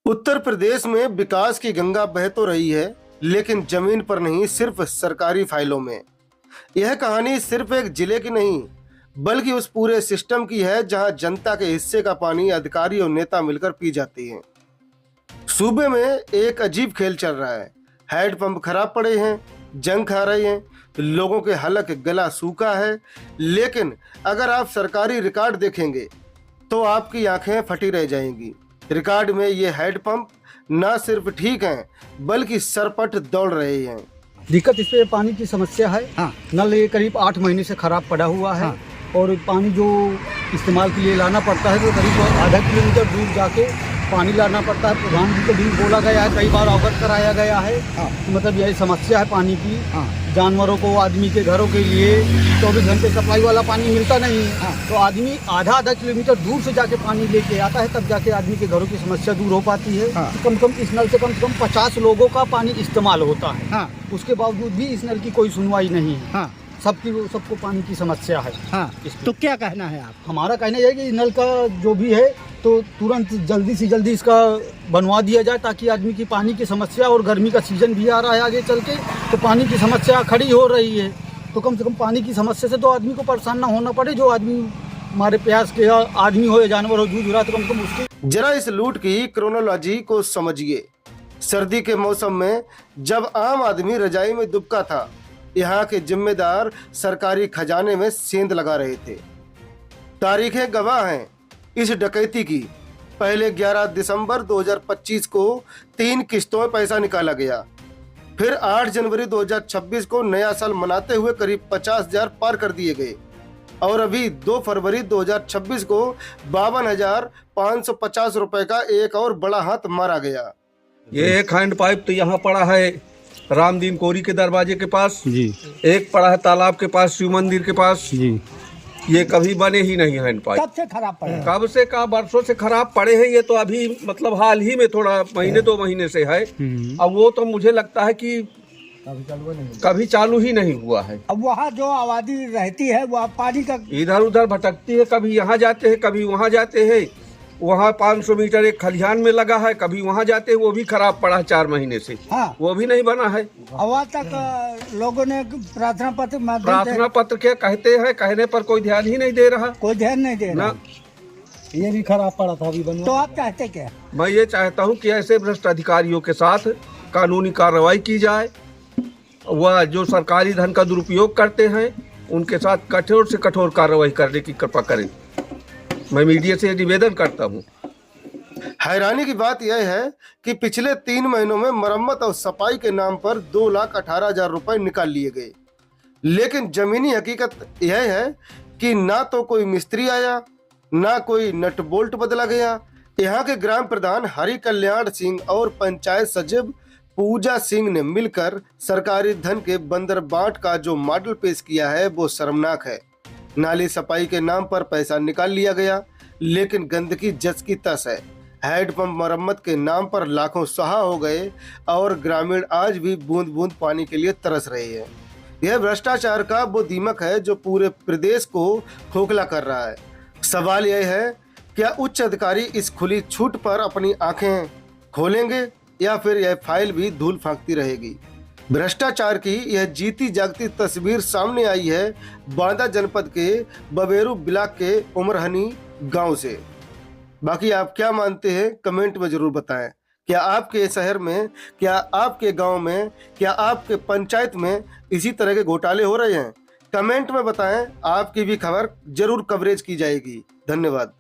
उत्तर प्रदेश में विकास की गंगा बह तो रही है, लेकिन जमीन पर नहीं, सिर्फ सरकारी फाइलों में। यह कहानी सिर्फ एक जिले की नहीं, बल्कि उस पूरे सिस्टम की है जहां जनता के हिस्से का पानी अधिकारी और नेता मिलकर पी जाती हैं। सूबे में एक अजीब खेल चल रहा है। हैंडपंप खराब पड़े हैं, जंग खा रहे हैं, लोगों के हलक गला सूखा है। लेकिन अगर आप सरकारी रिकॉर्ड देखेंगे तो आपकी आंखें फटी रह जाएंगी। रिकॉर्ड में ये हैंडपंप न सिर्फ ठीक हैं, बल्कि सरपट दौड़ रहे हैं। दिक्कत इस पे पानी की समस्या है। हाँ। नल ये करीब 8 महीने से खराब पड़ा हुआ है। हाँ। और पानी जो इस्तेमाल के लिए लाना पड़ता है वो करीब आधा किलोमीटर दूर जाके पानी लाना पड़ता है। प्रधान जी को भी बोला गया है, कई बार अवगत कराया गया है। हाँ। मतलब यही समस्या है पानी की। हाँ। जानवरों को, आदमी के घरों के लिए 24 घंटे सप्लाई वाला पानी मिलता नहीं है। हाँ। तो आदमी आधा किलोमीटर दूर से जाके पानी लेके आता है, तब जाके आदमी के घरों की समस्या दूर हो पाती है। हाँ। कम से कम इस नल से कम 50 लोगों का पानी इस्तेमाल होता है। हाँ। उसके बावजूद भी इस नल की कोई सुनवाई नहीं है। हाँ। सबको पानी की समस्या है। हाँ। तो क्या कहना है आप? हमारा कहना यह है कि नल का जो भी है तो तुरंत जल्दी से जल्दी इसका बनवा दिया जाए, ताकि आदमी की पानी की समस्या, और गर्मी का सीजन भी आ रहा है आगे चल के, तो पानी की समस्या खड़ी हो रही है। तो कम से कम पानी की समस्या से तो आदमी को परेशान ना होना पड़े। जो आदमी हमारे प्यास के आदमी हो या जानवर हो जूझ रहा, तो कम से कम उसके। जरा इस लूट की क्रोनोलॉजी को समझिए। सर्दी के मौसम में जब आम आदमी रजाई में दुबका था, यहाँ के जिम्मेदार सरकारी खजाने में सेंध लगा रहे थे। तारीखें गवाह हैं इस डकैती की। पहले 11 दिसंबर 2025 को 3 किस्तों में पैसा निकाला गया। फिर 8 जनवरी 2026 को नया साल मनाते हुए करीब 50,000 पार कर दिए गए। और अभी 2 फरवरी 2026 को 52,550 रुपए का एक और बड़ा हाथ मारा गया। ये एक हैंड पाइप तो यहाँ पड़ा है रामदीन कोरी के दरवाजे के पास जी, एक पड़ा है तालाब के पास, शिव मंदिर के पास जी। ये कभी बने ही नहीं हैंड पाइप। कब से खराब पड़े? कब से का बरसों से खराब पड़े हैं। ये तो अभी मतलब हाल ही में थोड़ा महीने 2 महीने से है। अब वो तो मुझे लगता है कि कभी चालू ही नहीं हुआ है। अब वहाँ जो आबादी रहती है वो पानी का इधर उधर भटकती है, कभी यहाँ जाते हैं, कभी वहाँ जाते हैं। वहाँ 500 मीटर एक खलिहान में लगा है, कभी वहाँ जाते हैं, वो भी खराब पड़ा है 4 महीने से। हाँ। वो भी नहीं बना है। हवा तक लोगों ने प्रार्थना पत्र क्या कहते हैं, कहने पर कोई ध्यान ही नहीं दे रहा। कोई ध्यान नहीं दे रहा। ये भी खराब पड़ा था अभी बनवा। तो आप चाहते क्या? मैं ये चाहता हूँ कि ऐसे भ्रष्ट अधिकारियों के साथ कानूनी कार्रवाई की जाए। वह जो सरकारी धन का दुरुपयोग करते हैं उनके साथ कठोर से कठोर कार्रवाई करने की कृपा करें। मैं मीडिया से निवेदन करता हूं। हैरानी की बात यह है कि पिछले 3 महीनों में मरम्मत और सफाई के नाम पर 2,18,000 रुपए निकाल लिए गए। लेकिन जमीनी हकीकत यह है कि ना तो कोई मिस्त्री आया, ना कोई नट बोल्ट बदला गया। यहाँ के ग्राम प्रधान हरि कल्याण सिंह और पंचायत सचिव पूजा सिंह ने मिलकर सरकारी धन के बंदर बांट का जो मॉडल पेश किया है वो शर्मनाक है। नाली सफाई के नाम पर पैसा निकाल लिया गया, लेकिन गंदगी जस की तस है। हैंडपंप मरम्मत के नाम पर लाखों सहा हो गए और ग्रामीण आज भी बूंद बूंद पानी के लिए तरस रहे हैं। यह भ्रष्टाचार का वो दीमक है जो पूरे प्रदेश को खोखला कर रहा है। सवाल यह है, क्या उच्च अधिकारी इस खुली छूट पर अपनी आंखें खोलेंगे या फिर यह फाइल भी धूल फांकती रहेगी? भ्रष्टाचार की यह जीती जागती तस्वीर सामने आई है बांदा जनपद के बबेरू ब्लॉक के उमरहनी गांव से। बाकी आप क्या मानते हैं कमेंट में जरूर बताएं। क्या आपके शहर में, क्या आपके गांव में, क्या आपके पंचायत में इसी तरह के घोटाले हो रहे हैं? कमेंट में बताएं। आपकी भी खबर जरूर कवरेज की जाएगी। धन्यवाद।